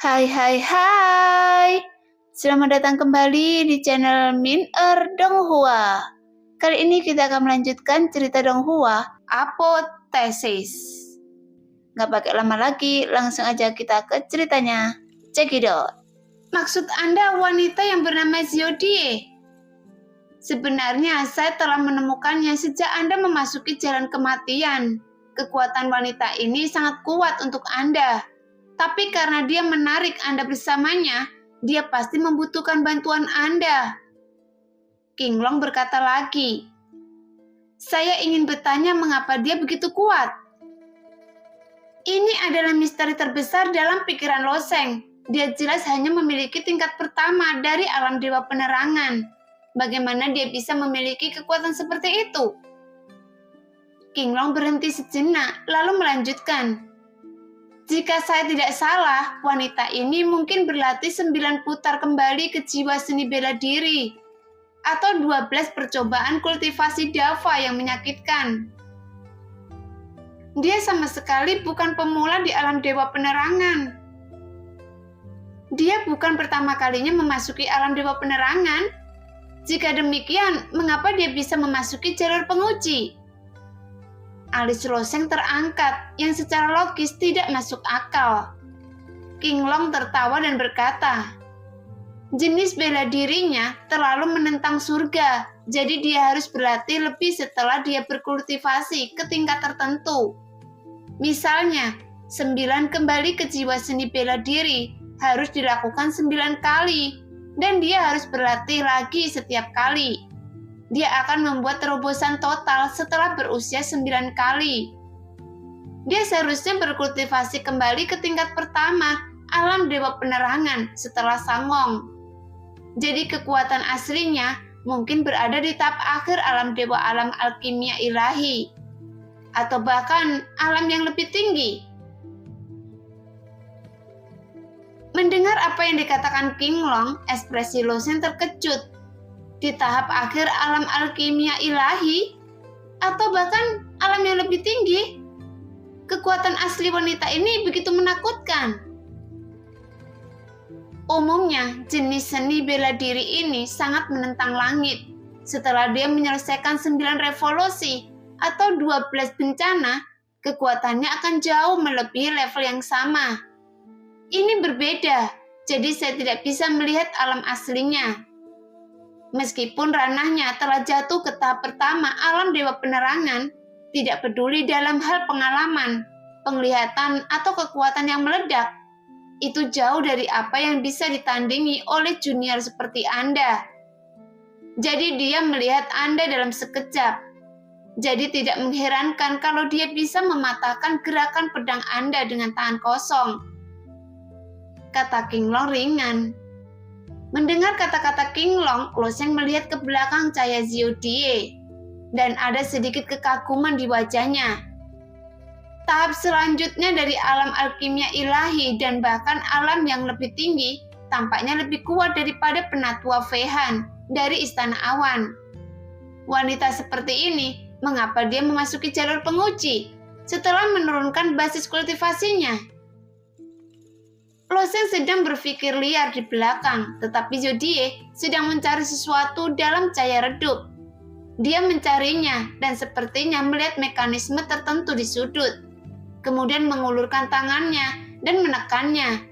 Hai hai hai. Selamat datang kembali di channel Min Donghua. Kali ini kita akan melanjutkan cerita Donghua, Apotheosis. Nggak pakai lama lagi, langsung aja kita ke ceritanya. Check it out. Maksud Anda wanita yang bernama Xiaodie? Sebenarnya saya telah menemukannya sejak Anda memasuki jalan kematian. Kekuatan wanita ini sangat kuat untuk Anda. Tapi karena dia menarik Anda bersamanya, dia pasti membutuhkan bantuan Anda. King Long berkata lagi, saya ingin bertanya mengapa dia begitu kuat. Ini adalah misteri terbesar dalam pikiran Lo Sheng. Dia jelas hanya memiliki tingkat pertama dari alam dewa penerangan. Bagaimana dia bisa memiliki kekuatan seperti itu? King Long berhenti sejenak, lalu melanjutkan. Jika saya tidak salah, wanita ini mungkin berlatih 9 putar kembali ke jiwa seni bela diri, atau 12 percobaan kultivasi dava yang menyakitkan. Dia sama sekali bukan pemula di alam dewa penerangan. Dia bukan pertama kalinya memasuki alam dewa penerangan. Jika demikian, mengapa dia bisa memasuki jalur penguji? Alis Lo Sheng terangkat yang secara logis tidak masuk akal. King Long tertawa dan berkata, jenis bela dirinya terlalu menentang surga, jadi dia harus berlatih lebih setelah dia berkultivasi ke tingkat tertentu. Misalnya, 9 kembali ke jiwa seni bela diri harus dilakukan 9 kali, dan dia harus berlatih lagi setiap kali. Dia akan membuat terobosan total setelah berusia 9 kali. Dia seharusnya berkultivasi kembali ke tingkat pertama, alam dewa penerangan setelah Sangong. Jadi kekuatan aslinya mungkin berada di tahap akhir alam dewa alam alkimia ilahi, atau bahkan alam yang lebih tinggi. Mendengar apa yang dikatakan King Long, ekspresi Lo Sheng terkejut. Di tahap akhir alam alkimia ilahi, atau bahkan alam yang lebih tinggi, kekuatan asli wanita ini begitu menakutkan. Umumnya, jenis seni bela diri ini sangat menentang langit. Setelah dia menyelesaikan 9 revolusi atau 12 bencana, kekuatannya akan jauh melebihi level yang sama. Ini berbeda, jadi saya tidak bisa melihat alam aslinya. Meskipun ranahnya telah jatuh ke tahap pertama alam dewa penerangan, tidak peduli dalam hal pengalaman, penglihatan, atau kekuatan yang meledak. Itu jauh dari apa yang bisa ditandingi oleh junior seperti Anda. Jadi dia melihat Anda dalam sekejap. Jadi tidak mengherankan kalau dia bisa mematahkan gerakan pedang Anda dengan tangan kosong. Kata King Long ringan. Mendengar kata-kata King Long, Lo Sheng melihat ke belakang cahaya Xiaodie, dan ada sedikit kekaguman di wajahnya. Tahap selanjutnya dari alam alkimia ilahi dan bahkan alam yang lebih tinggi tampaknya lebih kuat daripada penatua Fehan dari Istana Awan. Wanita seperti ini, mengapa dia memasuki jalur penguji setelah menurunkan basis kultivasinya? Lo Sheng sedang berpikir liar di belakang, tetapi Xiaodie sedang mencari sesuatu dalam cahaya redup. Dia mencarinya dan sepertinya melihat mekanisme tertentu di sudut. Kemudian mengulurkan tangannya dan menekannya,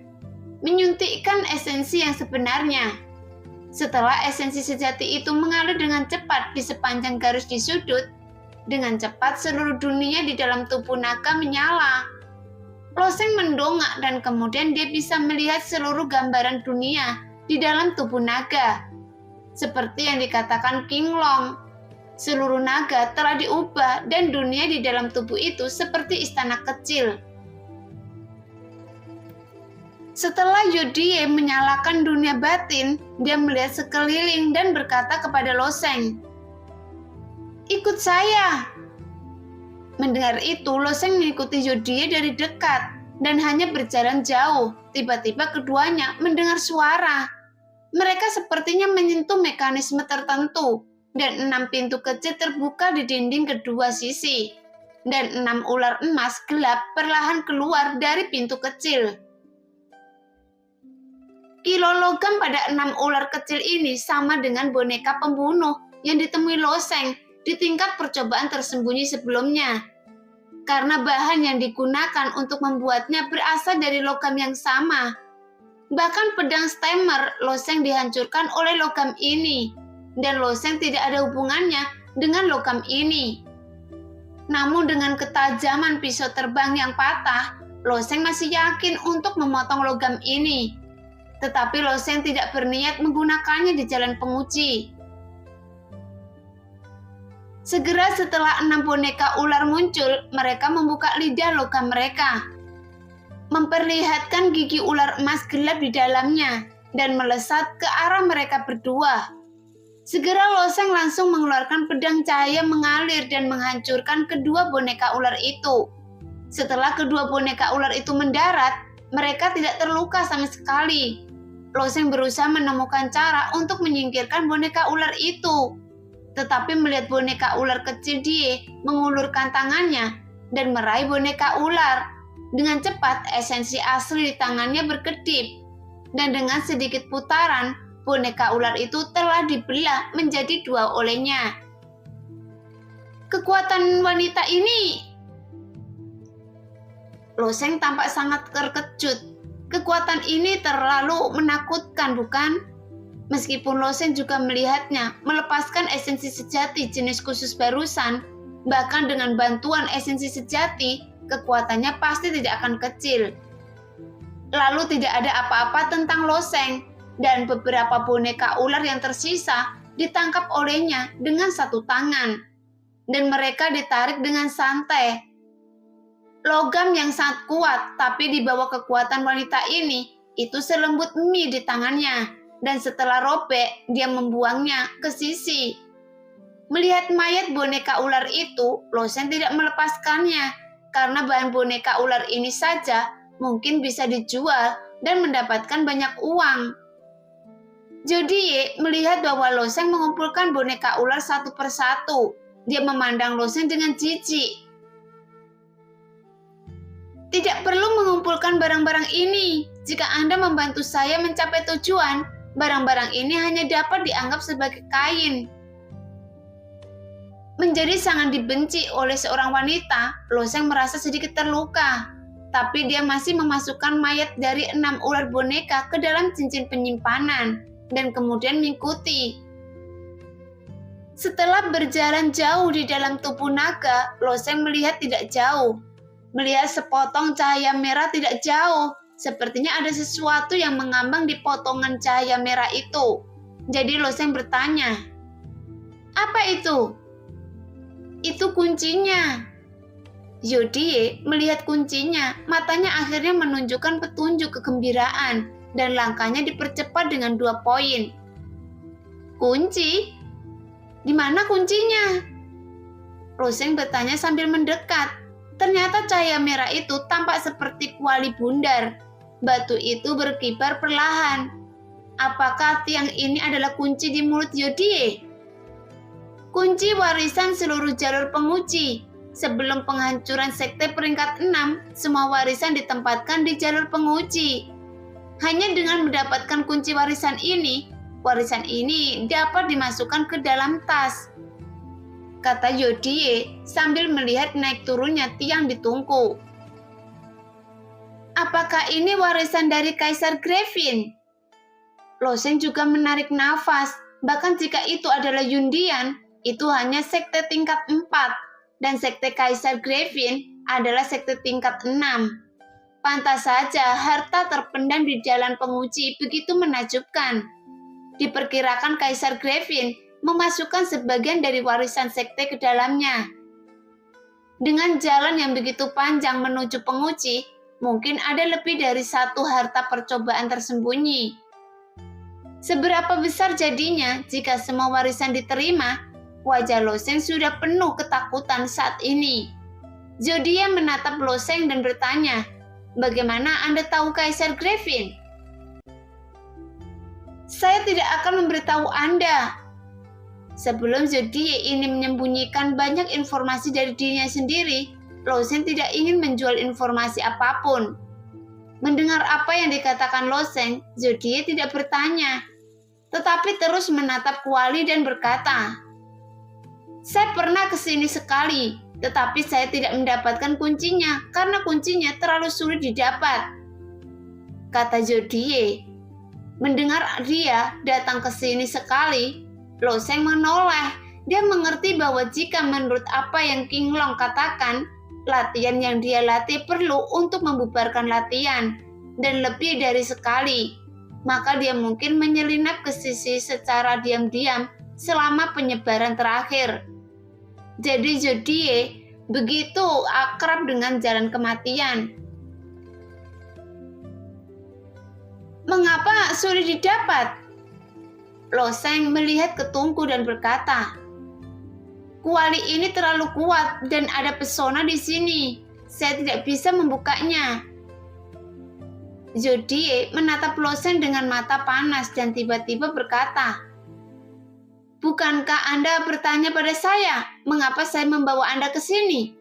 menyuntikkan esensi yang sebenarnya. Setelah esensi sejati itu mengalir dengan cepat di sepanjang garis di sudut, dengan cepat seluruh dunia di dalam tubuh naga menyala. Lo Sheng mendongak dan kemudian dia bisa melihat seluruh gambaran dunia di dalam tubuh naga. Seperti yang dikatakan King Long, seluruh naga telah diubah dan dunia di dalam tubuh itu seperti istana kecil. Setelah Xiaodie menyalakan dunia batin, dia melihat sekeliling dan berkata kepada Lo Sheng, "Ikut saya." Mendengar itu, Lo Sheng mengikuti Xiaodie dari dekat dan hanya berjalan jauh. Tiba-tiba keduanya mendengar suara. Mereka sepertinya menyentuh mekanisme tertentu, dan 6 pintu kecil terbuka di dinding kedua sisi. Dan 6 ular emas gelap perlahan keluar dari pintu kecil. Kilo logam pada 6 ular kecil ini sama dengan boneka pembunuh yang ditemui Lo Sheng di tingkat percobaan tersembunyi sebelumnya. Karena bahan yang digunakan untuk membuatnya berasal dari logam yang sama. Bahkan pedang Stammer Lo Sheng dihancurkan oleh logam ini, dan Lo Sheng tidak ada hubungannya dengan logam ini. Namun dengan ketajaman pisau terbang yang patah, Lo Sheng masih yakin untuk memotong logam ini. Tetapi Lo Sheng tidak berniat menggunakannya di jalan penguji. Segera setelah 6 boneka ular muncul, mereka membuka lidah logam mereka, memperlihatkan gigi ular emas gelap di dalamnya, dan melesat ke arah mereka berdua. Segera Lo Sheng langsung mengeluarkan pedang cahaya mengalir dan menghancurkan kedua boneka ular itu. Setelah kedua boneka ular itu mendarat, mereka tidak terluka sama sekali. Lo Sheng berusaha menemukan cara untuk menyingkirkan boneka ular itu. Tetapi melihat boneka ular kecil Die mengulurkan tangannya dan meraih boneka ular. Dengan cepat esensi asli di tangannya berkedip. Dan dengan sedikit putaran, boneka ular itu telah dibelah menjadi 2 olehnya. Kekuatan wanita ini... Lo Sheng tampak sangat terkejut. Kekuatan ini terlalu menakutkan, bukan? Meskipun Lo Sheng juga melihatnya melepaskan esensi sejati jenis khusus barusan, bahkan dengan bantuan esensi sejati, kekuatannya pasti tidak akan kecil. Lalu tidak ada apa-apa tentang Lo Sheng, dan beberapa boneka ular yang tersisa ditangkap olehnya dengan 1 tangan, dan mereka ditarik dengan santai. Logam yang sangat kuat, tapi di bawah kekuatan wanita ini, itu selembut mie di tangannya. Dan setelah robek, dia membuangnya ke sisi. Melihat mayat boneka ular itu, Lo Sheng tidak melepaskannya, karena bahan boneka ular ini saja mungkin bisa dijual dan mendapatkan banyak uang. Jodie melihat bahwa Lo Sheng mengumpulkan boneka ular satu persatu. Dia memandang Lo Sheng dengan jijik. Tidak perlu mengumpulkan barang-barang ini. Jika Anda membantu saya mencapai tujuan, barang-barang ini hanya dapat dianggap sebagai kain. Menjadi sangat dibenci oleh seorang wanita, Lo Sheng merasa sedikit terluka. Tapi dia masih memasukkan mayat dari 6 ular boneka ke dalam cincin penyimpanan, dan kemudian mengikuti. Setelah berjalan jauh di dalam tubuh naga, Lo Sheng melihat tidak jauh. Melihat sepotong cahaya merah tidak jauh. Sepertinya ada sesuatu yang mengambang di potongan cahaya merah itu. Jadi Lo Sheng bertanya, "Apa itu?" "Itu kuncinya." Jodie melihat kuncinya, matanya akhirnya menunjukkan petunjuk kegembiraan, dan langkahnya dipercepat dengan 2 poin. "Kunci? Di mana kuncinya?" Lo Sheng bertanya sambil mendekat. Ternyata cahaya merah itu tampak seperti kuali bundar. Batu itu berkibar perlahan. Apakah tiang ini adalah kunci di mulut Jodie? Kunci warisan seluruh jalur penguji. Sebelum penghancuran sekte peringkat 6, semua warisan ditempatkan di jalur penguji. Hanya dengan mendapatkan kunci warisan ini dapat dimasukkan ke dalam tas, kata Jodie sambil melihat naik turunnya tiang di tungku. Apakah ini warisan dari Kaisar Griffin? Lo Sheng juga menarik nafas. Bahkan jika itu adalah undian, itu hanya sekte tingkat 4, dan sekte Kaisar Griffin adalah sekte tingkat 6. Pantas saja harta terpendam di jalan penguji begitu menakjubkan. Diperkirakan Kaisar Griffin memasukkan sebagian dari warisan sekte ke dalamnya. Dengan jalan yang begitu panjang menuju penguji, mungkin ada lebih dari 1 harta percobaan tersembunyi. Seberapa besar jadinya jika semua warisan diterima? Wajah Lo Sheng sudah penuh ketakutan saat ini. Jodie menatap Lo Sheng dan bertanya, "Bagaimana Anda tahu Kaisar Griffin?" "Saya tidak akan memberitahu Anda." Sebelum Jodie ini menyembunyikan banyak informasi dari dirinya sendiri, Lo Sheng tidak ingin menjual informasi apapun. Mendengar apa yang dikatakan Loseng, Zodie tidak bertanya, tetapi terus menatap kuali dan berkata, "Saya pernah ke sini sekali, tetapi saya tidak mendapatkan kuncinya karena kuncinya terlalu sulit didapat," kata Zodie. Mendengar dia datang ke sini sekali, Loseng menoleh. Dia mengerti bahwa jika menurut apa yang King Long katakan, latihan yang dia latih perlu untuk membubarkan latihan, dan lebih dari sekali, maka dia mungkin menyelinap ke sisi secara diam-diam selama penyebaran terakhir. Jadi Zodie begitu akrab dengan jalan kematian. Mengapa sulit didapat? Loseng melihat ke Tungku dan berkata, "Kuali ini terlalu kuat dan ada pesona di sini. Saya tidak bisa membukanya." Zodie menatap Loseng dengan mata panas dan tiba-tiba berkata, "Bukankah Anda bertanya pada saya, mengapa saya membawa Anda ke sini?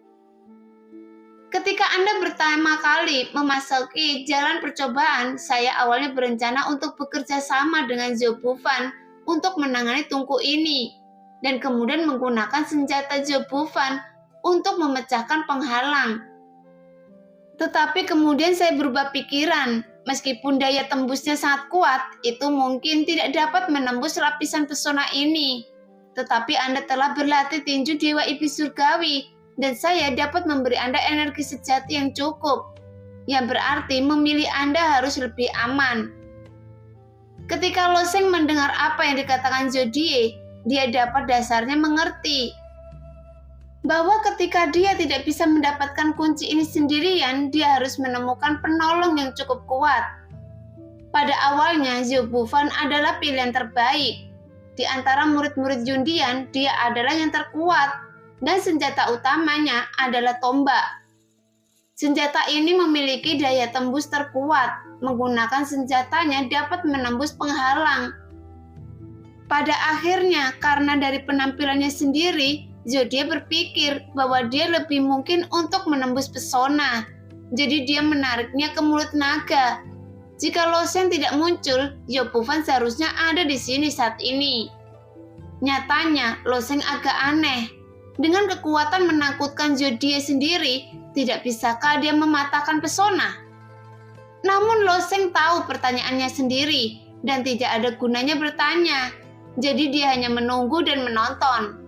Ketika Anda pertama kali memasuki jalan percobaan, saya awalnya berencana untuk bekerja sama dengan Zhou Bufan untuk menangani Tungku ini, dan kemudian menggunakan senjata Zhou Bufan untuk memecahkan penghalang. Tetapi kemudian saya berubah pikiran. Meskipun daya tembusnya sangat kuat, itu mungkin tidak dapat menembus lapisan pesona ini. Tetapi Anda telah berlatih tinju Dewa Iblis Surgawi, dan saya dapat memberi Anda energi sejati yang cukup, yang berarti memilih Anda harus lebih aman." Ketika Loseng mendengar apa yang dikatakan Zodie, dia dapat dasarnya mengerti bahwa ketika dia tidak bisa mendapatkan kunci ini sendirian, dia harus menemukan penolong yang cukup kuat. Pada awalnya, Zhou Bufan adalah pilihan terbaik. Di antara murid-murid Yundian, dia adalah yang terkuat, dan senjata utamanya adalah tombak. Senjata ini memiliki daya tembus terkuat. Menggunakan senjatanya dapat menembus penghalang. Pada akhirnya, karena dari penampilannya sendiri, Zodie berpikir bahwa dia lebih mungkin untuk menembus pesona. Jadi dia menariknya ke mulut naga. Jika Loseng tidak muncul, Zhou Bufan seharusnya ada di sini saat ini. Nyatanya, Loseng agak aneh. Dengan kekuatan menakutkan Zodie sendiri, tidak bisakah dia mematahkan pesona? Namun Loseng tahu pertanyaannya sendiri, dan tidak ada gunanya bertanya. Jadi dia hanya menunggu dan menonton.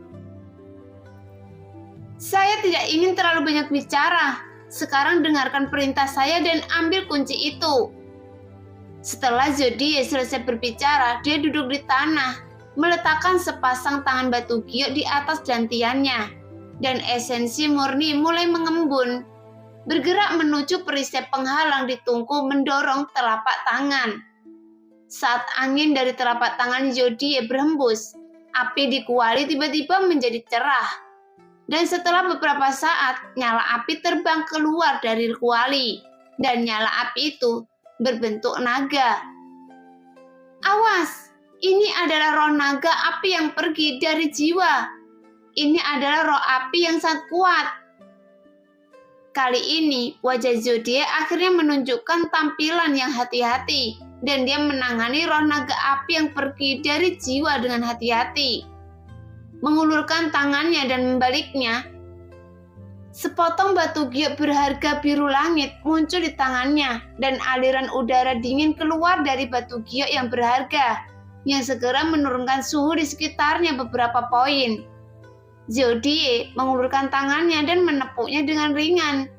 "Saya tidak ingin terlalu banyak bicara. Sekarang dengarkan perintah saya dan ambil kunci itu." Setelah Zodie selesai berbicara, dia duduk di tanah, meletakkan sepasang tangan batu giok di atas dantiannya, dan esensi murni mulai mengembun, bergerak menuju perisai penghalang di Tungku mendorong telapak tangan. Saat angin dari telapak tangan Zodie berhembus, api di kuali tiba-tiba menjadi cerah. Dan setelah beberapa saat, nyala api terbang keluar dari kuali, dan nyala api itu berbentuk naga. "Awas, ini adalah roh naga api yang pergi dari jiwa. Ini adalah roh api yang sangat kuat." Kali ini, wajah Zodie akhirnya menunjukkan tampilan yang hati-hati, dan dia menangani roh naga api yang pergi dari jiwa dengan hati-hati. Mengulurkan tangannya dan membaliknya, sepotong batu giok berharga biru langit muncul di tangannya, dan aliran udara dingin keluar dari batu giok yang berharga, yang segera menurunkan suhu di sekitarnya beberapa poin. Zodie mengulurkan tangannya dan menepuknya dengan ringan.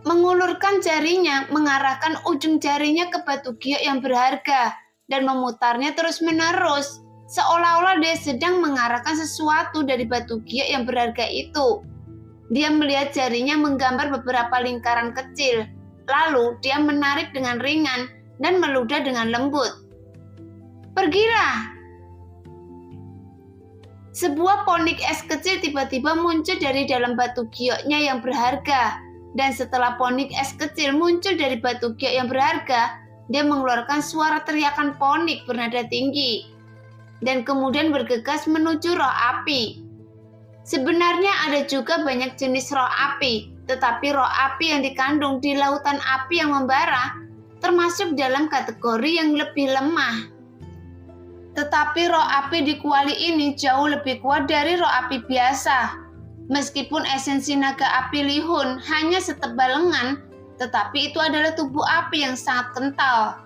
Mengulurkan jarinya, mengarahkan ujung jarinya ke batu giok yang berharga, dan memutarnya terus-menerus, seolah-olah dia sedang mengarahkan sesuatu dari batu giok yang berharga itu. Dia melihat jarinya menggambar beberapa lingkaran kecil, lalu dia menarik dengan ringan dan meludah dengan lembut. "Pergilah!" Sebuah ponik es kecil tiba-tiba muncul dari dalam batu gioknya yang berharga, dan setelah ponik es kecil muncul dari batu giok yang berharga, dia mengeluarkan suara teriakan ponik bernada tinggi, dan kemudian bergegas menuju roh api. Sebenarnya ada juga banyak jenis roh api, Tetapi roh api yang dikandung di lautan api yang membara termasuk dalam kategori yang lebih lemah. Tetapi roh api di kuali ini jauh lebih kuat dari roh api biasa. Meskipun esensi naga api lihun hanya setebal lengan, tetapi itu adalah tubuh api yang sangat kental.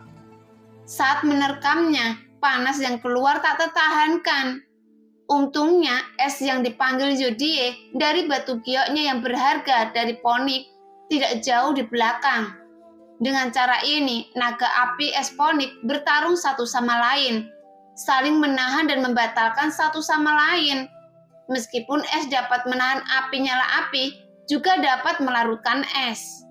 Saat menerkamnya, panas yang keluar tak tertahankan. Untungnya, es yang dipanggil Zodiac dari batu gioknya yang berharga dari Ponix tidak jauh di belakang. Dengan cara ini, naga api es Ponix bertarung satu sama lain, saling menahan dan membatalkan satu sama lain. Meskipun es dapat menahan api nyala api, juga dapat melarutkan es.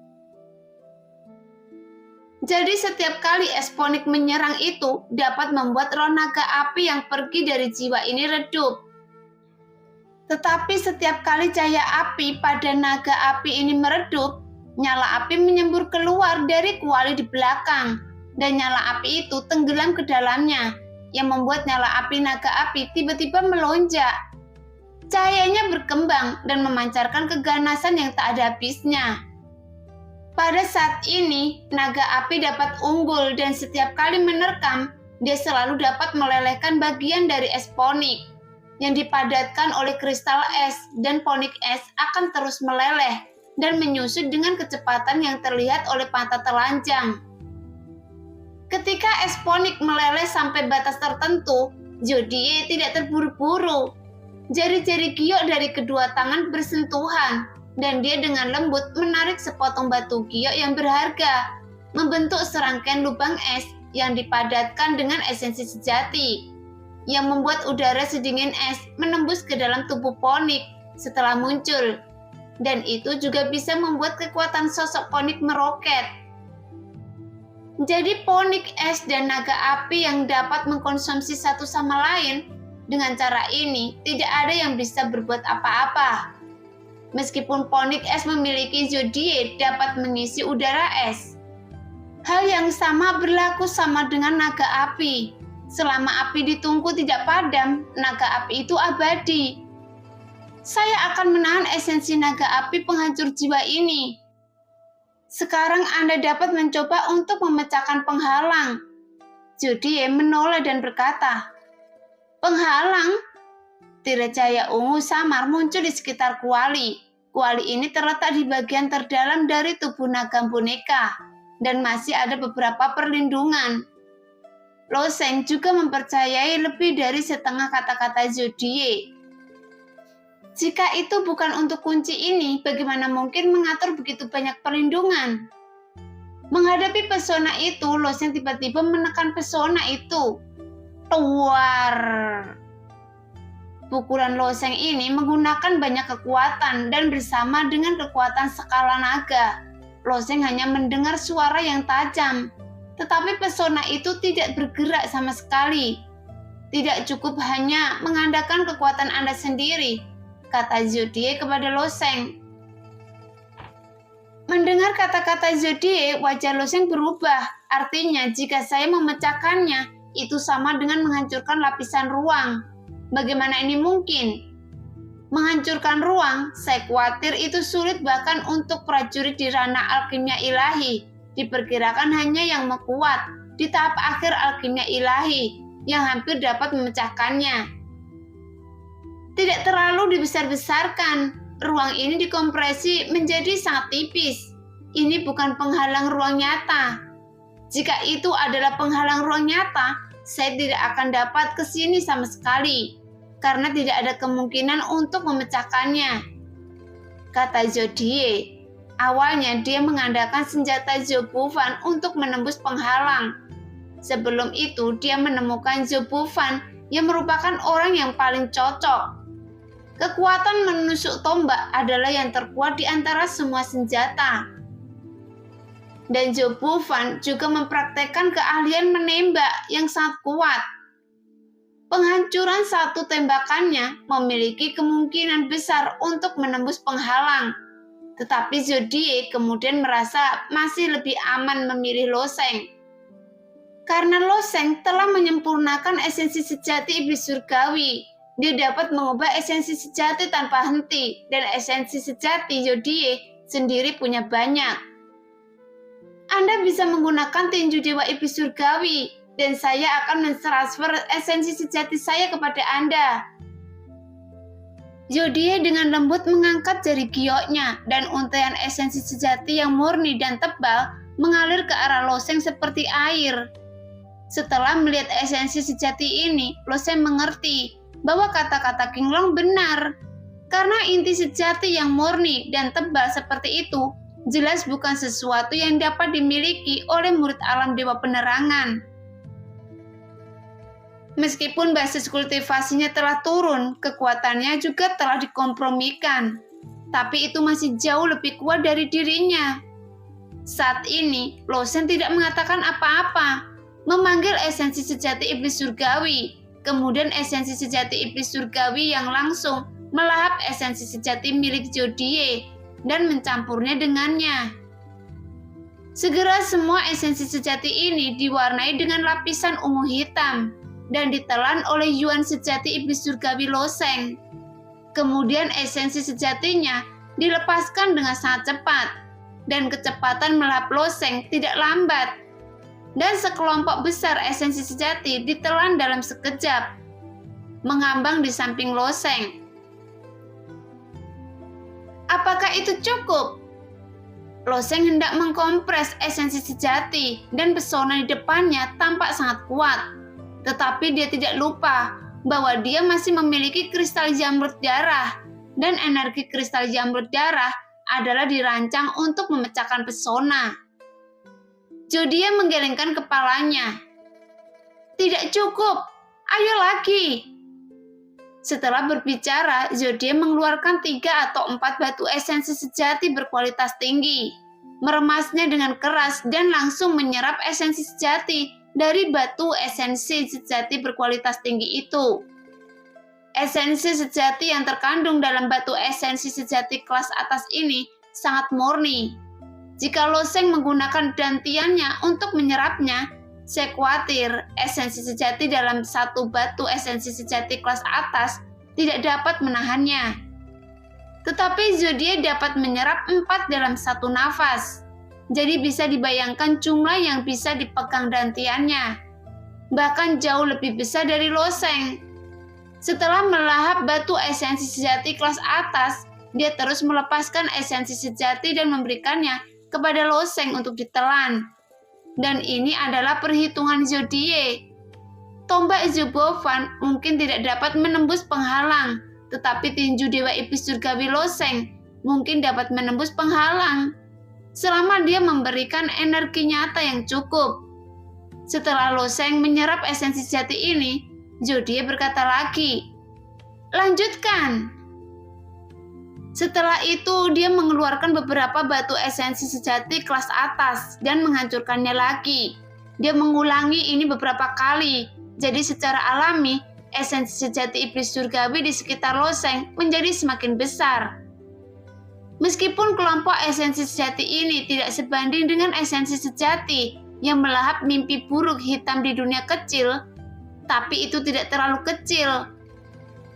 Jadi setiap kali es Ponix menyerang itu dapat membuat roh naga api yang pergi dari jiwa ini redup. Tetapi setiap kali cahaya api pada naga api ini meredup, nyala api menyembur keluar dari kuali di belakang, dan nyala api itu tenggelam ke dalamnya, yang membuat nyala api naga api tiba-tiba melonjak. Cahayanya berkembang dan memancarkan keganasan yang tak ada habisnya. Pada saat ini, naga api dapat unggul dan setiap kali menerkam, dia selalu dapat melelehkan bagian dari es Ponix yang dipadatkan oleh kristal es, dan Ponix es akan terus meleleh dan menyusut dengan kecepatan yang terlihat oleh mata telanjang. Ketika es Ponix meleleh sampai batas tertentu, Zodiac tidak terburu-buru. Jari-jari giok dari kedua tangan bersentuhan, dan dia dengan lembut menarik sepotong batu giok yang berharga, membentuk serangkaian lubang es yang dipadatkan dengan esensi sejati, yang membuat udara sedingin es menembus ke dalam tubuh Ponix setelah muncul, dan itu juga bisa membuat kekuatan sosok Ponix meroket. Jadi Ponix es dan naga api yang dapat mengkonsumsi satu sama lain. Dengan cara ini, tidak ada yang bisa berbuat apa-apa. Meskipun Ponix es memiliki Zodiac dapat mengisi udara es. Hal yang sama berlaku sama dengan naga api. Selama api ditungku tidak padam, naga api itu abadi. Saya akan menahan esensi naga api penghancur jiwa ini. Sekarang Anda dapat mencoba untuk memecahkan penghalang. Zodiac menoleh dan berkata, "Penghalang?" Tirai cahaya ungu samar muncul di sekitar kuali. Kuali ini terletak di bagian terdalam dari tubuh naga boneka, dan masih ada beberapa perlindungan. Lo Sheng juga mempercayai lebih dari setengah kata-kata Zodiac. Jika itu bukan untuk kunci ini, bagaimana mungkin mengatur begitu banyak perlindungan? Menghadapi pesona itu, Lo Sheng tiba-tiba menekan pesona itu. Tuar. Pukulan Lo Sheng ini menggunakan banyak kekuatan dan bersama dengan kekuatan skala naga. Lo Sheng hanya mendengar suara yang tajam, tetapi pesona itu tidak bergerak sama sekali. Tidak cukup hanya mengandalkan kekuatan Anda sendiri, kata Zodiac kepada Lo Sheng. Mendengar kata-kata Zodiac, wajah Lo Sheng berubah. Artinya, jika saya memecahkannya, itu sama dengan menghancurkan lapisan ruang. Bagaimana ini mungkin? Menghancurkan ruang, saya khawatir itu sulit bahkan untuk prajurit di ranah alkimia ilahi. Diperkirakan hanya yang kuat di tahap akhir alkimia ilahi yang hampir dapat memecahkannya. Tidak terlalu dibesar-besarkan. Ruang ini dikompresi menjadi sangat tipis. Ini bukan penghalang ruang nyata. Jika itu adalah penghalang ruang nyata, saya tidak akan dapat ke sini sama sekali, karena tidak ada kemungkinan untuk memecahkannya, kata Zodiac. Awalnya dia mengandalkan senjata Zobufan untuk menembus penghalang. Sebelum itu dia menemukan Zobufan yang merupakan orang yang paling cocok. Kekuatan menusuk tombak adalah yang terkuat di antara semua senjata. Dan Zobufan juga mempraktekkan keahlian menembak yang sangat kuat. Penghancuran satu tembakannya memiliki kemungkinan besar untuk menembus penghalang. Tetapi Zodiac kemudian merasa masih lebih aman memilih Lo Sheng. Karena Lo Sheng telah menyempurnakan esensi sejati iblis surgawi, dia dapat mengubah esensi sejati tanpa henti, dan esensi sejati Zodiac sendiri punya banyak. Anda bisa menggunakan tinju Dewa Iblis Surgawi, dan saya akan mentransfer esensi sejati saya kepada Anda. Zodiac dengan lembut mengangkat jari gioknya, dan untaian esensi sejati yang murni dan tebal mengalir ke arah Lo Sheng seperti air. Setelah melihat esensi sejati ini, Lo Sheng mengerti bahwa kata-kata King Long benar. Karena inti sejati yang murni dan tebal seperti itu jelas bukan sesuatu yang dapat dimiliki oleh murid alam Dewa Penerangan. Meskipun basis kultivasinya telah turun, kekuatannya juga telah dikompromikan. Tapi itu masih jauh lebih kuat dari dirinya. Saat ini, Lo Sheng tidak mengatakan apa-apa, memanggil esensi sejati Iblis Surgawi. Kemudian esensi sejati Iblis Surgawi yang langsung melahap esensi sejati milik Zodiac dan mencampurnya dengannya. Segera semua esensi sejati ini diwarnai dengan lapisan ungu hitam dan ditelan oleh Yuan sejati Iblis Surgawi Lo Sheng. Kemudian esensi sejatinya dilepaskan dengan sangat cepat, dan kecepatan melahap Lo Sheng tidak lambat. Dan sekelompok besar esensi sejati ditelan dalam sekejap, mengambang di samping Lo Sheng. Apakah itu cukup? Lo Sheng hendak mengkompres esensi sejati, dan pesona di depannya tampak sangat kuat. Tetapi dia tidak lupa bahwa dia masih memiliki kristal jamrud darah, dan energi kristal jamrud darah adalah dirancang untuk memecahkan pesona. Zodiac menggelengkan kepalanya. Tidak cukup, ayo lagi. Setelah berbicara, Zodiac mengeluarkan 3 atau 4 batu esensi sejati berkualitas tinggi, meremasnya dengan keras dan langsung menyerap esensi sejati dari batu esensi sejati berkualitas tinggi itu. Esensi sejati yang terkandung dalam batu esensi sejati kelas atas ini sangat murni. Jika Lo Sheng menggunakan dantiannya untuk menyerapnya, saya khawatir esensi sejati dalam satu batu esensi sejati kelas atas tidak dapat menahannya. Tetapi Zodiac dapat menyerap 4 dalam satu nafas. Jadi bisa dibayangkan jumlah yang bisa dipegang dantiannya. Bahkan jauh lebih besar dari Lo Sheng. Setelah melahap batu esensi sejati kelas atas, dia terus melepaskan esensi sejati dan memberikannya kepada Lo Sheng untuk ditelan. Dan ini adalah perhitungan Zodiac. Tombak Zubovan mungkin tidak dapat menembus penghalang, tetapi tinju Dewa Iblis Surgawi Lo Sheng mungkin dapat menembus penghalang, selama dia memberikan energi nyata yang cukup. Setelah Lo Sheng menyerap esensi sejati ini, Zodiac berkata lagi, "Lanjutkan." Setelah itu, dia mengeluarkan beberapa batu esensi sejati kelas atas dan menghancurkannya lagi. Dia mengulangi ini beberapa kali, jadi secara alami, esensi sejati Iblis Surgawi di sekitar Lo Sheng menjadi semakin besar. Meskipun kelompok esensi sejati ini tidak sebanding dengan esensi sejati yang melahap mimpi buruk hitam di dunia kecil, tapi itu tidak terlalu kecil.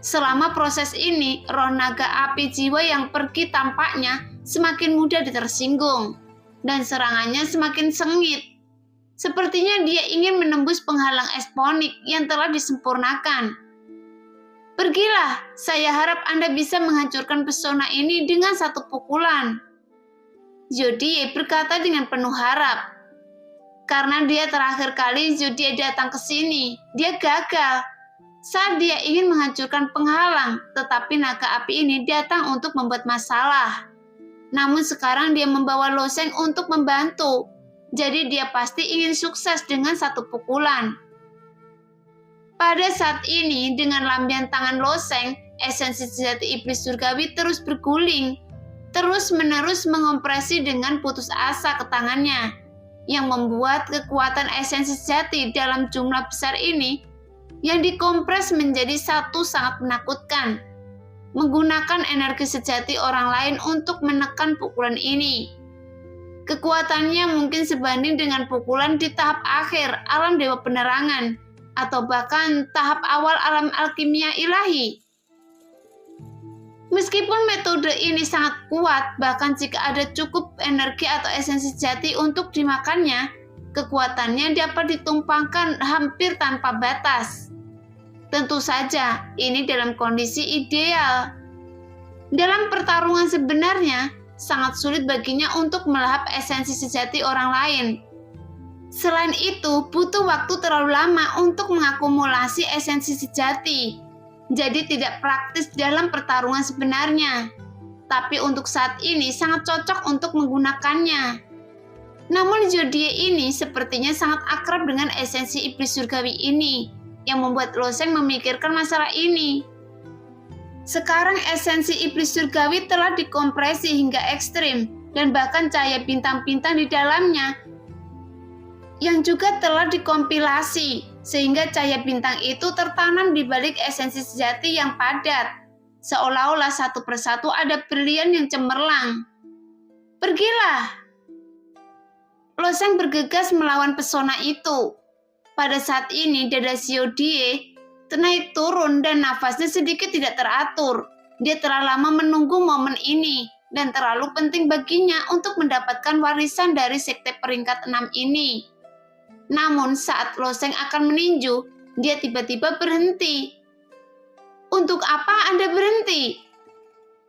Selama proses ini, roh naga api jiwa yang pergi tampaknya semakin mudah ditersinggung, dan serangannya semakin sengit. Sepertinya dia ingin menembus penghalang esponik yang telah disempurnakan. "Pergilah, saya harap Anda bisa menghancurkan pesona ini dengan satu pukulan." Zodiac berkata dengan penuh harap. Karena dia terakhir kali Zodiac datang ke sini, dia gagal. Saat dia ingin menghancurkan penghalang, tetapi naga api ini datang untuk membuat masalah. Namun sekarang dia membawa Lo Sheng untuk membantu, jadi dia pasti ingin sukses dengan satu pukulan. Pada saat ini, dengan lambian tangan Lo Sheng, esensi sejati Iblis Surgawi terus berguling, terus-menerus mengompresi dengan putus asa ke tangannya, yang membuat kekuatan esensi sejati dalam jumlah besar ini yang dikompres menjadi satu sangat menakutkan, menggunakan energi sejati orang lain untuk menekan pukulan ini. Kekuatannya mungkin sebanding dengan pukulan di tahap akhir alam Dewa Penerangan, atau bahkan tahap awal alam alkimia ilahi. Meskipun metode ini sangat kuat, bahkan jika ada cukup energi atau esensi sejati untuk dimakannya, kekuatannya dapat ditumpangkan hampir tanpa batas. Tentu saja, ini dalam kondisi ideal. Dalam pertarungan sebenarnya, sangat sulit baginya untuk melahap esensi sejati orang lain. Selain itu, butuh waktu terlalu lama untuk mengakumulasi esensi sejati. Jadi tidak praktis dalam pertarungan sebenarnya. Tapi untuk saat ini sangat cocok untuk menggunakannya. Namun Zodie ini sepertinya sangat akrab dengan esensi iblis surgawi ini, yang membuat Lo Sheng memikirkan masalah ini. Sekarang esensi iblis surgawi telah dikompresi hingga ekstrim, dan bahkan cahaya bintang-bintang di dalamnya yang juga telah dikompilasi, sehingga cahaya bintang itu tertanam di balik esensi sejati yang padat, seolah-olah satu persatu ada berlian yang cemerlang. Pergilah! Lo Sheng bergegas melawan pesona itu. Pada saat ini dada Zodie naik turun dan nafasnya sedikit tidak teratur. Dia telah lama menunggu momen ini dan terlalu penting baginya untuk mendapatkan warisan dari sekte peringkat 6 ini. Namun saat Lo Sheng akan meninju, dia tiba-tiba berhenti. Untuk apa Anda berhenti?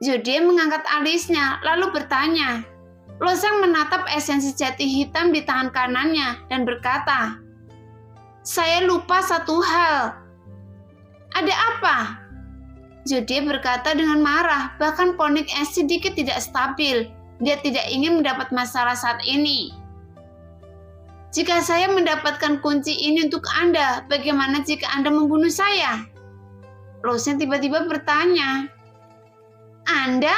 Zodie mengangkat alisnya lalu bertanya. Lo Sheng menatap esensi jati hitam di tangan kanannya dan berkata, "Saya lupa satu hal." "Ada apa?" Zodie berkata dengan marah, bahkan Phoenix S sedikit tidak stabil. Dia tidak ingin mendapat masalah saat ini. "Jika saya mendapatkan kunci ini untuk Anda, bagaimana jika Anda membunuh saya?" Lo Sheng tiba-tiba bertanya. "Anda?"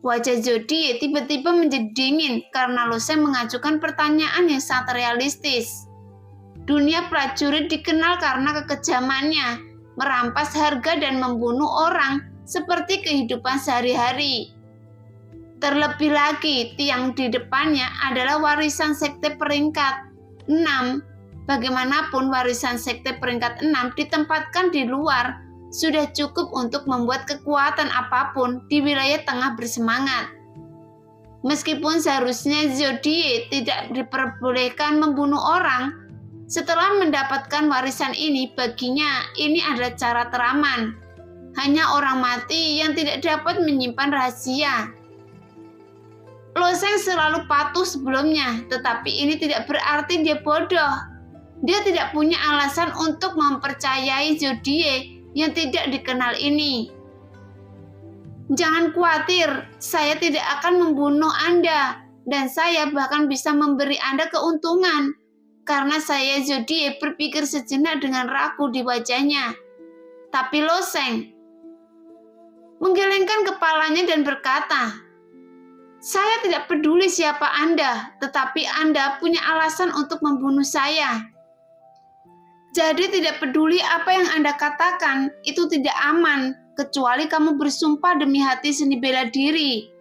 Wajah Zodie tiba-tiba menjadi dingin karena Lo Sheng mengajukan pertanyaan yang sangat realistis. Dunia prajurit dikenal karena kekejamannya, merampas harga dan membunuh orang seperti kehidupan sehari-hari. Terlebih lagi, tiang di depannya adalah warisan sekte peringkat 6. Bagaimanapun warisan sekte peringkat 6 ditempatkan di luar, sudah cukup untuk membuat kekuatan apapun di wilayah tengah bersemangat. Meskipun seharusnya Zodie tidak diperbolehkan membunuh orang, setelah mendapatkan warisan ini, baginya ini adalah cara teraman. Hanya orang mati yang tidak dapat menyimpan rahasia. Lo Sheng selalu patuh sebelumnya, tetapi ini tidak berarti dia bodoh. Dia tidak punya alasan untuk mempercayai Zodie yang tidak dikenal ini. "Jangan khawatir, saya tidak akan membunuh Anda, dan saya bahkan bisa memberi Anda keuntungan. Karena saya Zodie berpikir sejenak dengan ragu di wajahnya. Tapi Lo Sheng menggelengkan kepalanya dan berkata, "Saya tidak peduli siapa Anda, tetapi Anda punya alasan untuk membunuh saya. Jadi tidak peduli apa yang Anda katakan, itu tidak aman, kecuali kamu bersumpah demi hati seni bela diri."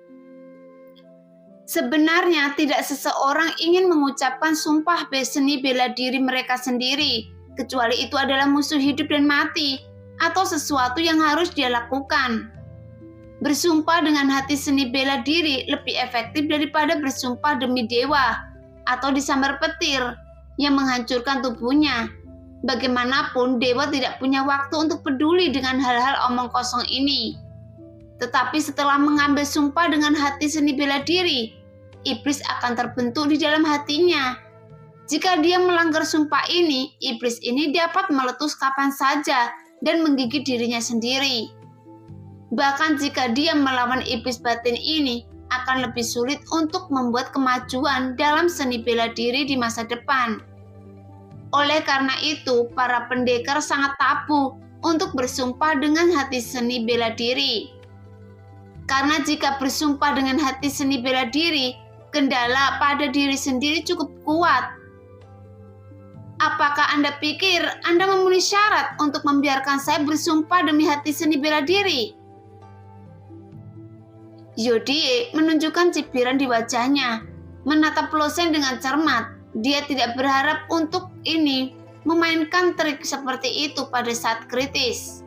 Sebenarnya tidak seseorang ingin mengucapkan sumpah seni bela diri mereka sendiri, kecuali itu adalah musuh hidup dan mati, atau sesuatu yang harus dia lakukan. Bersumpah dengan hati seni bela diri lebih efektif daripada bersumpah demi dewa atau disambar petir yang menghancurkan tubuhnya. Bagaimanapun, dewa tidak punya waktu untuk peduli dengan hal-hal omong kosong ini. Tetapi setelah mengambil sumpah dengan hati seni bela diri, iblis akan terbentuk di dalam hatinya. Jika dia melanggar sumpah ini, iblis ini dapat meletus kapan saja dan menggigit dirinya sendiri. Bahkan jika dia melawan iblis batin ini, akan lebih sulit untuk membuat kemajuan dalam seni bela diri di masa depan. Oleh karena itu, para pendekar sangat tabu untuk bersumpah dengan hati seni bela diri. Karena jika bersumpah dengan hati seni bela diri, kendala pada diri sendiri cukup kuat. Apakah Anda pikir Anda memenuhi syarat untuk membiarkan saya bersumpah demi hati seni bela diri? Zodie menunjukkan cibiran di wajahnya, menatap Lo Sheng dengan cermat. Dia tidak berharap untuk ini memainkan trik seperti itu pada saat kritis.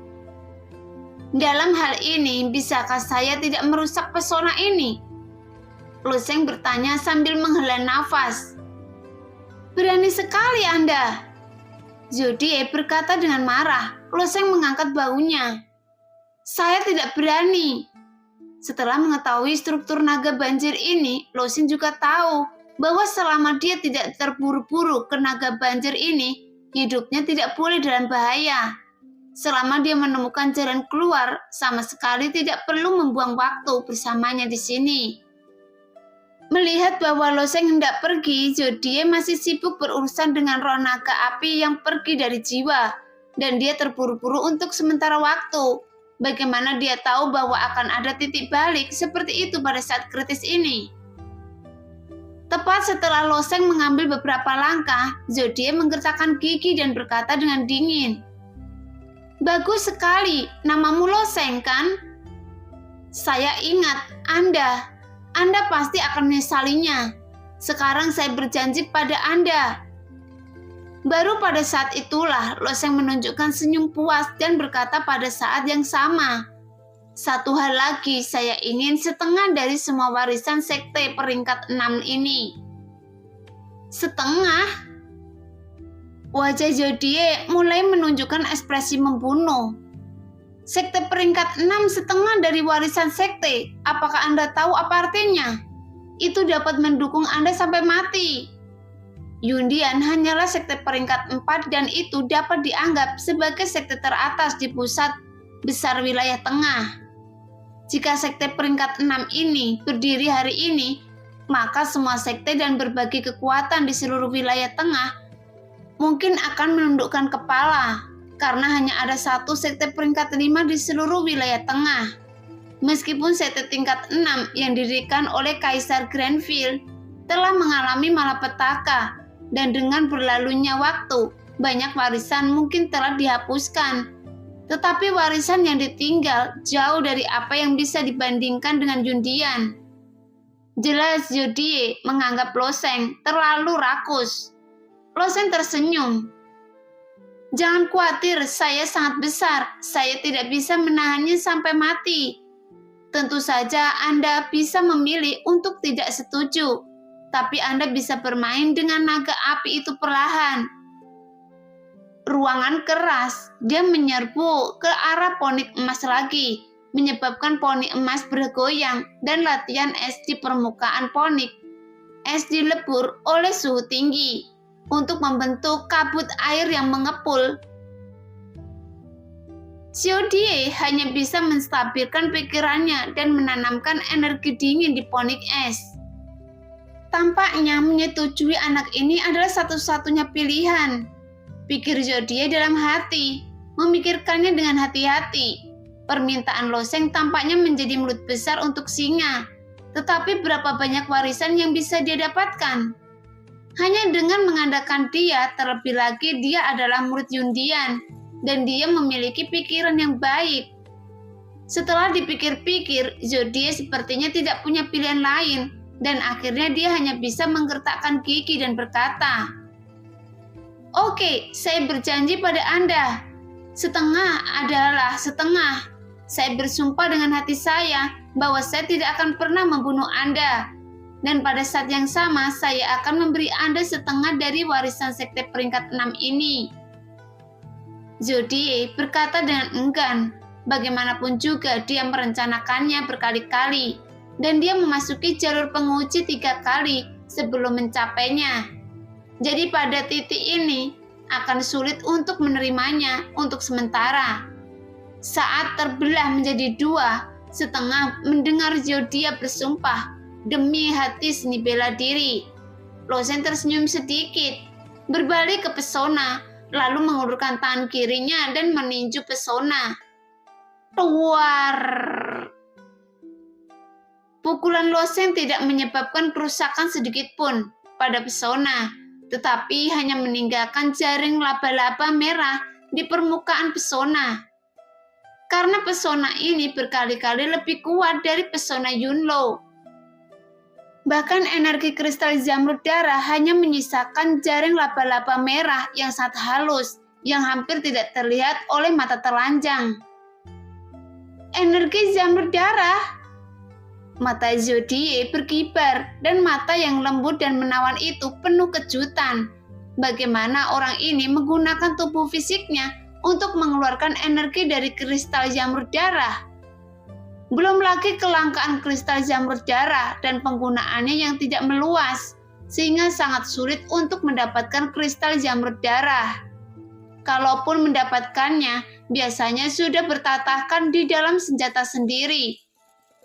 Dalam hal ini, bisakah saya tidak merusak pesona ini? Loseng bertanya sambil menghela nafas. Berani sekali Anda. Jodie berkata dengan marah. Loseng mengangkat bahunya. Saya tidak berani. Setelah mengetahui struktur naga banjir ini, Loseng juga tahu bahwa selama dia tidak terburu-buru ke naga banjir ini, hidupnya tidak boleh dalam bahaya. Selama dia menemukan jalan keluar, sama sekali tidak perlu membuang waktu bersamanya di sini. Melihat bahwa Loseng hendak pergi, Jodie masih sibuk berurusan dengan roh naga api yang pergi dari jiwa, dan dia terburu-buru untuk sementara waktu. Bagaimana dia tahu bahwa akan ada titik balik seperti itu pada saat kritis ini? Tepat setelah Loseng mengambil beberapa langkah, Jodie menggertakkan gigi dan berkata dengan dingin, "Bagus sekali, namamu Loseng kan? Saya ingat Anda pasti akan menyesalinya. Sekarang saya berjanji pada Anda." Baru pada saat itulah Loseng menunjukkan senyum puas dan berkata pada saat yang sama, "Satu hal lagi, saya ingin setengah dari semua warisan sekte peringkat 6 ini." Setengah? Wajah Jodie mulai menunjukkan ekspresi membunuh. Sekte peringkat 6 setengah dari warisan sekte. Apakah Anda tahu apa artinya? Itu dapat mendukung Anda sampai mati. Yundian hanyalah sekte peringkat 4 dan itu dapat dianggap sebagai sekte teratas di pusat besar wilayah tengah. Jika sekte peringkat 6 ini berdiri hari ini, maka semua sekte dan berbagai kekuatan di seluruh wilayah tengah mungkin akan menundukkan kepala, karena hanya ada satu sekte peringkat 5 di seluruh wilayah tengah. Meskipun sekte tingkat 6 yang didirikan oleh Kaisar Granville telah mengalami malapetaka, dan dengan berlalunya waktu, banyak warisan mungkin telah dihapuskan. Tetapi warisan yang ditinggal jauh dari apa yang bisa dibandingkan dengan Yundian. Jelas Jodie menganggap Loseng terlalu rakus. Loseng tersenyum. "Jangan khawatir, saya sangat besar. Saya tidak bisa menahannya sampai mati. Tentu saja Anda bisa memilih untuk tidak setuju, tapi Anda bisa bermain dengan naga api itu perlahan." Ruangan keras, dia menyerbu ke arah ponik emas lagi, menyebabkan poni emas bergoyang dan latihan es di permukaan ponik. Es dilebur oleh suhu tinggi untuk membentuk kabut air yang mengepul. Jodie hanya bisa menstabilkan pikirannya dan menanamkan energi dingin di ponik es. Tampaknya menyetujui anak ini adalah satu-satunya pilihan, pikir Jodie dalam hati, memikirkannya dengan hati-hati. Permintaan Loseng tampaknya menjadi mulut besar untuk singa, tetapi berapa banyak warisan yang bisa dia dapatkan? Hanya dengan mengandalkan dia, terlebih lagi dia adalah murid Yundian, dan dia memiliki pikiran yang baik. Setelah dipikir-pikir, Jodie sepertinya tidak punya pilihan lain, dan akhirnya dia hanya bisa menggertakkan gigi dan berkata, "Oke, saya berjanji pada Anda. Setengah adalah setengah. Saya bersumpah dengan hati saya bahwa saya tidak akan pernah membunuh Anda. Dan pada saat yang sama, saya akan memberi Anda setengah dari warisan sekte peringkat 6 ini." Jodie berkata dengan enggan. Bagaimanapun juga dia merencanakannya berkali-kali, dan dia memasuki jalur penguji 3 kali sebelum mencapainya. Jadi pada titik ini, akan sulit untuk menerimanya untuk sementara. Saat terbelah menjadi 2, setengah mendengar Jodie bersumpah, "Demi hati seni bela diri." Loseng tersenyum sedikit, berbalik ke pesona, lalu mengulurkan tangan kirinya dan meninju pesona. Luar. Pukulan Loseng tidak menyebabkan kerusakan sedikit pun pada pesona, tetapi hanya meninggalkan jaring laba-laba merah di permukaan pesona. Karena pesona ini berkali-kali lebih kuat dari pesona Yunlo. Bahkan energi kristal zamrud darah hanya menyisakan jaring laba-laba merah yang sangat halus, yang hampir tidak terlihat oleh mata telanjang. energi jamur darah. Mata Zodie berkibar dan mata yang lembut dan menawan itu penuh kejutan. Bagaimana orang ini menggunakan tubuh fisiknya untuk mengeluarkan energi dari kristal jamur darah. Belum lagi kelangkaan kristal jamur darah dan penggunaannya yang tidak meluas, sehingga sangat sulit untuk mendapatkan kristal jamur darah. Kalaupun mendapatkannya, biasanya sudah bertatahkan di dalam senjata sendiri.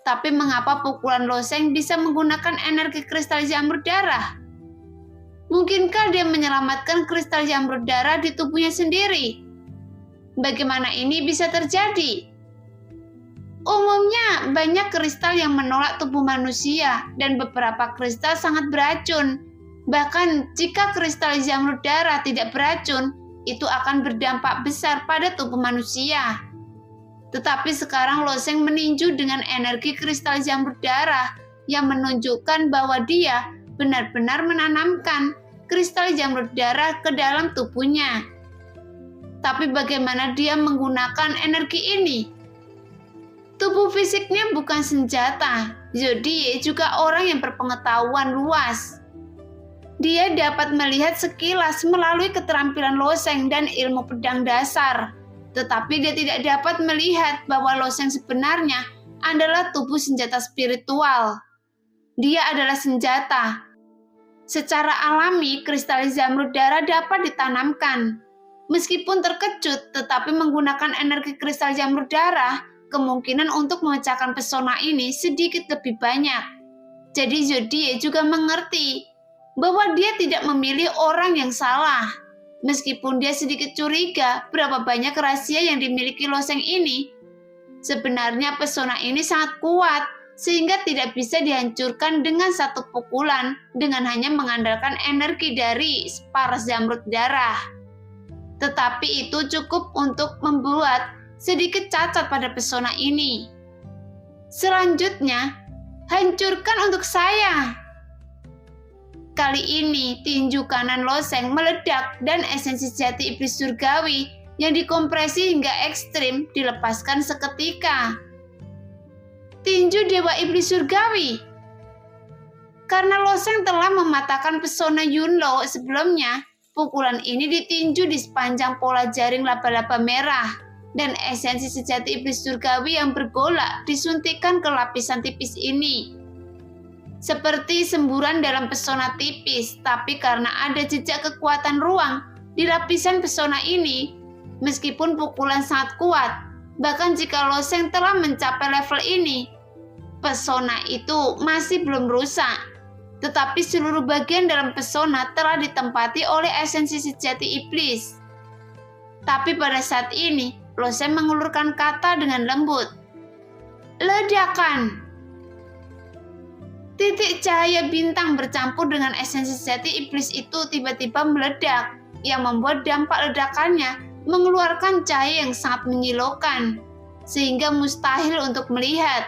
Tapi mengapa pukulan loseng bisa menggunakan energi kristal jamur darah? Mungkinkah dia menyelamatkan kristal jamur darah di tubuhnya sendiri? Bagaimana ini bisa terjadi? Umumnya banyak kristal yang menolak tubuh manusia dan beberapa kristal sangat beracun. Bahkan jika kristal jamur darah tidak beracun, itu akan berdampak besar pada tubuh manusia. Tetapi sekarang loseng meninju dengan energi kristal jamur darah yang menunjukkan bahwa dia benar-benar menanamkan kristal jamur darah ke dalam tubuhnya. Tapi bagaimana dia menggunakan energi ini? Tubuh fisiknya bukan senjata. Zodie juga orang yang berpengetahuan luas. Dia dapat melihat sekilas melalui keterampilan loseng dan ilmu pedang dasar. Tetapi dia tidak dapat melihat bahwa loseng sebenarnya adalah tubuh senjata spiritual. Dia adalah senjata. Secara alami, kristal jamur darah dapat ditanamkan. Meskipun terkejut, tetapi menggunakan energi kristal jamur darah, kemungkinan untuk memecahkan pesona ini sedikit lebih banyak. Jadi Zodie juga mengerti bahwa dia tidak memilih orang yang salah. Meskipun dia sedikit curiga berapa banyak rahasia yang dimiliki loseng ini, sebenarnya pesona ini sangat kuat sehingga tidak bisa dihancurkan dengan satu pukulan dengan hanya mengandalkan energi dari separas jamrud darah. Tetapi itu cukup untuk membuat sedikit cacat pada pesona ini. Selanjutnya, hancurkan untuk saya. Kali ini, tinju kanan loseng meledak dan esensi sejati iblis surgawi yang dikompresi hingga ekstrim dilepaskan seketika. Tinju dewa iblis surgawi. Karena loseng telah mematahkan pesona Yunlo sebelumnya, pukulan ini ditinju di sepanjang pola jaring laba-laba merah dan esensi sejati iblis surgawi yang bergolak disuntikkan ke lapisan tipis ini. Seperti semburan dalam pesona tipis, tapi karena ada jejak kekuatan ruang di lapisan pesona ini, meskipun pukulan sangat kuat, bahkan jika loseng telah mencapai level ini, pesona itu masih belum rusak. Tetapi seluruh bagian dalam pesona telah ditempati oleh esensi sejati iblis. Tapi pada saat ini, loseng mengulurkan kata dengan lembut. Ledakan! Titik cahaya bintang bercampur dengan esensi sejati iblis itu tiba-tiba meledak, yang membuat dampak ledakannya mengeluarkan cahaya yang sangat menyilaukan, sehingga mustahil untuk melihat.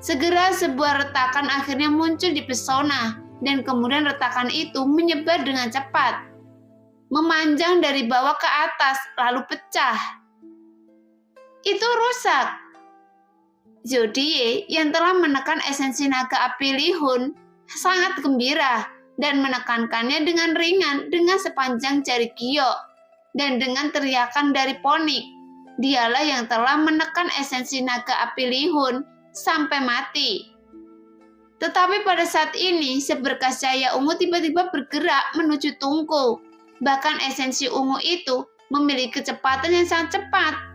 Segera sebuah retakan akhirnya muncul di pesona, dan kemudian retakan itu menyebar dengan cepat, memanjang dari bawah ke atas, lalu pecah. Itu rusak. Zodie yang telah menekan esensi naga api Lihun sangat gembira dan menekankannya dengan ringan dengan sepanjang jari giok dan dengan teriakan dari Ponik. Dialah yang telah menekan esensi naga api Lihun sampai mati. Tetapi pada saat ini seberkas cahaya ungu tiba-tiba bergerak menuju Tungku. Bahkan esensi ungu itu memiliki kecepatan yang sangat cepat.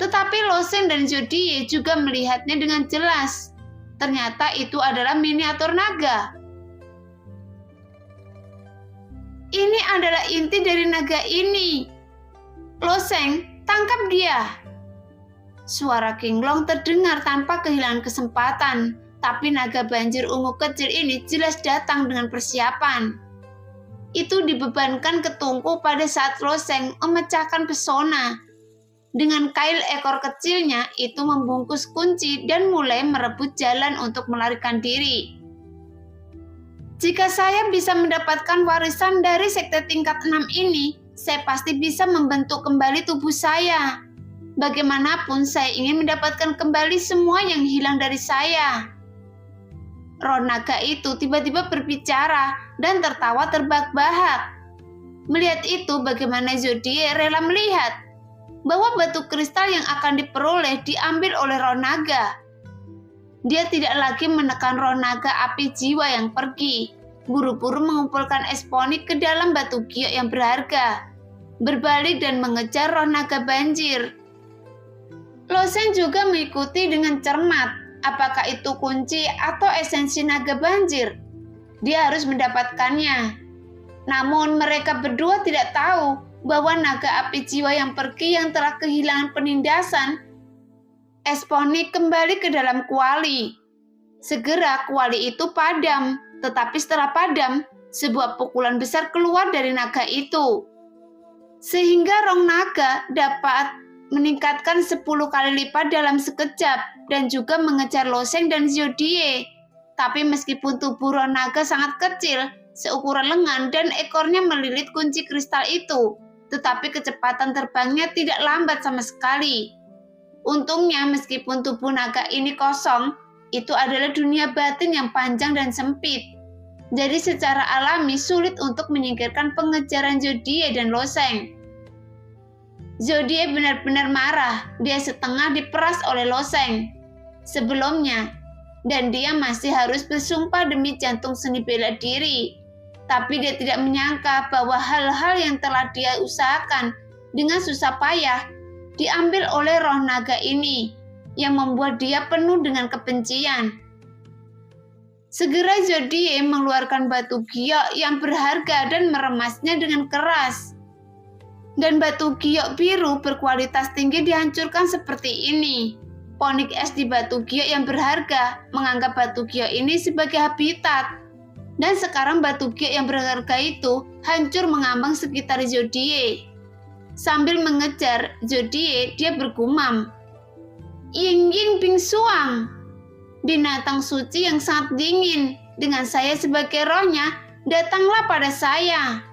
Tetapi loseng dan Zodie juga melihatnya dengan jelas. Ternyata itu adalah miniatur naga. Ini adalah inti dari naga ini. Loseng, tangkap dia. Suara King Long terdengar tanpa kehilangan kesempatan. Tapi naga banjir ungu kecil ini jelas datang dengan persiapan. Itu dibebankan ke Tungku pada saat loseng memecahkan pesona. Dengan kail ekor kecilnya itu membungkus kunci dan mulai merebut jalan untuk melarikan diri. Jika saya bisa mendapatkan warisan dari sekte tingkat 6 ini, saya pasti bisa membentuk kembali tubuh saya. Bagaimanapun saya ingin mendapatkan kembali semua yang hilang dari saya. Roh naga itu tiba-tiba berbicara dan tertawa terbahak-bahak. Melihat itu, bagaimana Zodie rela melihat bahwa batu kristal yang akan diperoleh diambil oleh roh naga. Dia tidak lagi menekan roh naga api jiwa yang pergi, buru-buru mengumpulkan esponik ke dalam batu giok yang berharga, berbalik dan mengejar roh naga banjir. Loseng juga mengikuti dengan cermat, apakah itu kunci atau esensi naga banjir. Dia harus mendapatkannya. Namun mereka berdua tidak tahu bahwa naga api jiwa yang pergi yang telah kehilangan penindasan, esponik kembali ke dalam kuali. Segera kuali itu padam, tetapi setelah padam, sebuah pukulan besar keluar dari naga itu. Sehingga roh naga dapat meningkatkan 10 kali lipat dalam sekejap dan juga mengejar Loseng dan Zodie. Tapi meskipun tubuh roh naga sangat kecil, seukuran lengan dan ekornya melilit kunci kristal itu, tetapi kecepatan terbangnya tidak lambat sama sekali. Untungnya meskipun tubuh naga ini kosong, itu adalah dunia batin yang panjang dan sempit. Jadi secara alami sulit untuk menyingkirkan pengejaran Zodie dan Loseng. Zodie benar-benar marah, dia setengah diperas oleh Loseng sebelumnya, dan dia masih harus bersumpah demi jantung seni bela diri. Tapi dia tidak menyangka bahwa hal-hal yang telah dia usahakan dengan susah payah diambil oleh roh naga ini, yang membuat dia penuh dengan kebencian. Segera Zodie mengeluarkan batu giok yang berharga dan meremasnya dengan keras. Dan batu giok biru berkualitas tinggi dihancurkan seperti ini. Ponik es di batu giok yang berharga menganggap batu giok ini sebagai habitat. Dan sekarang batu giok yang berharga itu hancur mengambang sekitar Zodie. Sambil mengejar Zodie, dia bergumam, "Ying Ying Bing Suang, binatang suci yang sangat dingin, dengan saya sebagai rohnya, datanglah pada saya."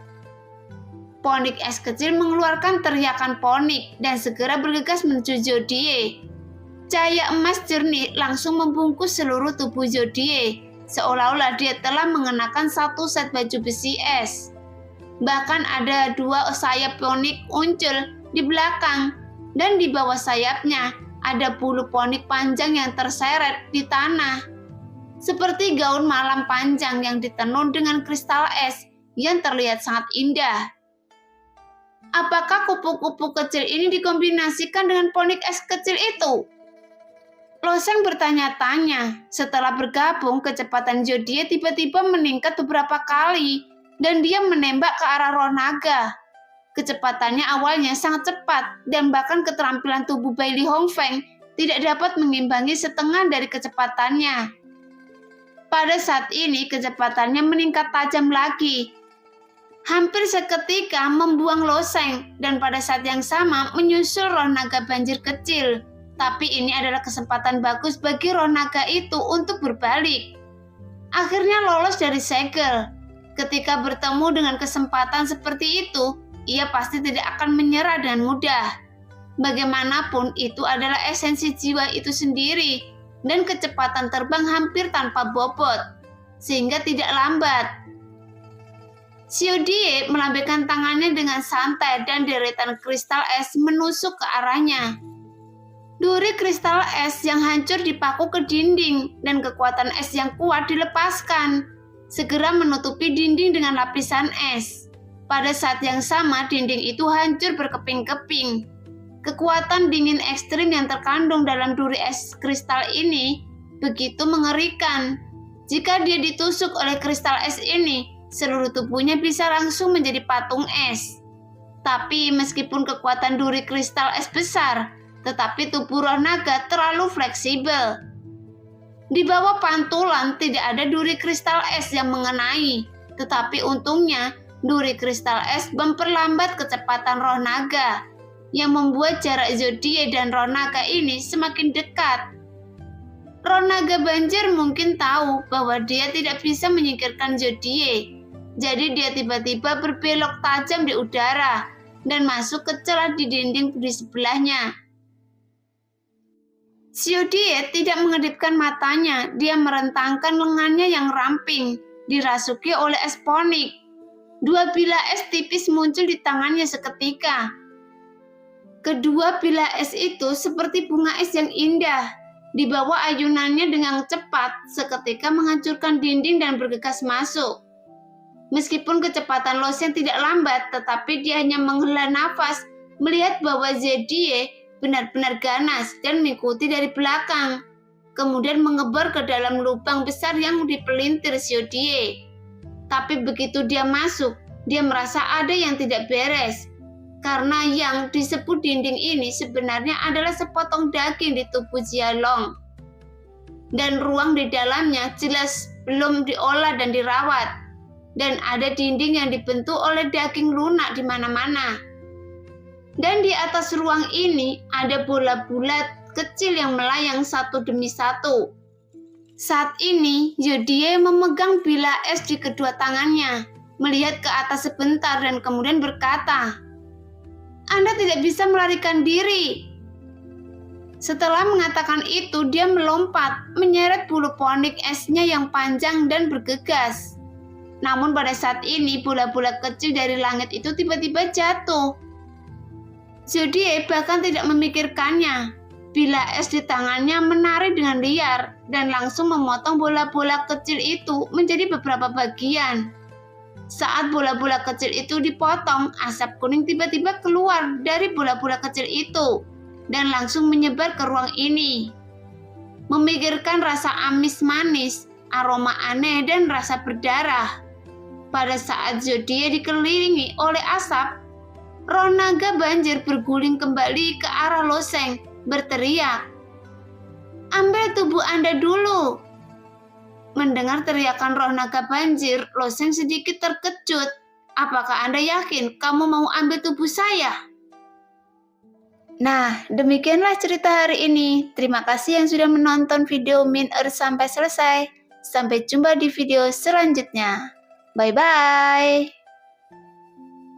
Ponik es kecil mengeluarkan teriakan ponik dan segera bergegas menuju Zodie. Cahaya emas jernih langsung membungkus seluruh tubuh Zodie, seolah-olah dia telah mengenakan satu set baju besi es. Bahkan ada 2 sayap ponik muncul di belakang, dan di bawah sayapnya ada bulu ponik panjang yang terseret di tanah. Seperti gaun malam panjang yang ditenun dengan kristal es yang terlihat sangat indah. Apakah kupu-kupu kecil ini dikombinasikan dengan ponik es kecil itu? Loseng bertanya-tanya. Setelah bergabung, kecepatan Zodie tiba-tiba meningkat beberapa kali dan dia menembak ke arah roh naga. Kecepatannya awalnya sangat cepat dan bahkan keterampilan tubuh Bai Li Hongfeng tidak dapat mengimbangi setengah dari kecepatannya. Pada saat ini kecepatannya meningkat tajam lagi. Hampir seketika membuang Loseng dan pada saat yang sama menyusul roh naga banjir kecil. Tapi ini adalah kesempatan bagus bagi roh naga itu untuk berbalik. Akhirnya lolos dari segel. Ketika bertemu dengan kesempatan seperti itu, ia pasti tidak akan menyerah dengan mudah. Bagaimanapun itu adalah esensi jiwa itu sendiri dan kecepatan terbang hampir tanpa bobot, sehingga tidak lambat. Zodie melambaikan tangannya dengan santai dan deretan kristal es menusuk ke arahnya. Duri kristal es yang hancur dipaku ke dinding dan kekuatan es yang kuat dilepaskan, segera menutupi dinding dengan lapisan es. Pada saat yang sama dinding itu hancur berkeping-keping. Kekuatan dingin ekstrim yang terkandung dalam duri es kristal ini begitu mengerikan. Jika dia ditusuk oleh kristal es ini, seluruh tubuhnya bisa langsung menjadi patung es. Tapi meskipun kekuatan duri kristal es besar, tetapi tubuh roh naga terlalu fleksibel. Di bawah pantulan tidak ada duri kristal es yang mengenai, tetapi untungnya duri kristal es memperlambat kecepatan roh naga, yang membuat jarak Zodie dan roh naga ini semakin dekat. Roh naga banjir mungkin tahu bahwa dia tidak bisa menyingkirkan Zodie. Jadi dia tiba-tiba berbelok tajam di udara dan masuk ke celah di dinding di sebelahnya. Xiaodie tidak mengedipkan matanya, dia merentangkan lengannya yang ramping, dirasuki oleh es ponik. 2 bilah es tipis muncul di tangannya seketika. Kedua bilah es itu seperti bunga es yang indah. Dibawa ayunannya dengan cepat, seketika menghancurkan dinding dan bergegas masuk. Meskipun kecepatan Lo Sheng tidak lambat, tetapi dia hanya menghela nafas, melihat bahwa Zedie benar-benar ganas dan mengikuti dari belakang. Kemudian mengebar ke dalam lubang besar yang dipelintir Xiaodie. Tapi begitu dia masuk, dia merasa ada yang tidak beres. Karena yang disebut dinding ini sebenarnya adalah sepotong daging di tubuh Jialong. Dan ruang di dalamnya jelas belum diolah dan dirawat. Dan ada dinding yang dibentuk oleh daging lunak di mana-mana. Dan di atas ruang ini ada bola bulat kecil yang melayang satu demi satu. Saat ini, Xiaodie memegang bilah es di kedua tangannya, melihat ke atas sebentar dan kemudian berkata, "Anda tidak bisa melarikan diri." Setelah mengatakan itu, dia melompat, menyeret bulu ponik esnya yang panjang dan bergegas. Namun pada saat ini, bola-bola kecil dari langit itu tiba-tiba jatuh. Xiaodie bahkan tidak memikirkannya. Bilah es di tangannya menarik dengan liar dan langsung memotong bola-bola kecil itu menjadi beberapa bagian. Saat bola-bola kecil itu dipotong, asap kuning tiba-tiba keluar dari bola-bola kecil itu dan langsung menyebar ke ruang ini. Memikirkan rasa amis manis, aroma aneh dan rasa berdarah. Pada saat Xiaodie dikelilingi oleh asap, roh naga banjir berguling kembali ke arah Lo Sheng, berteriak, "Ambil tubuh Anda dulu." Mendengar teriakan roh naga banjir, Lo Sheng sedikit terkejut. "Apakah Anda yakin kamu mau ambil tubuh saya?" Nah, demikianlah cerita hari ini. Terima kasih yang sudah menonton video Min sampai selesai. Sampai jumpa di video selanjutnya. Bye-bye.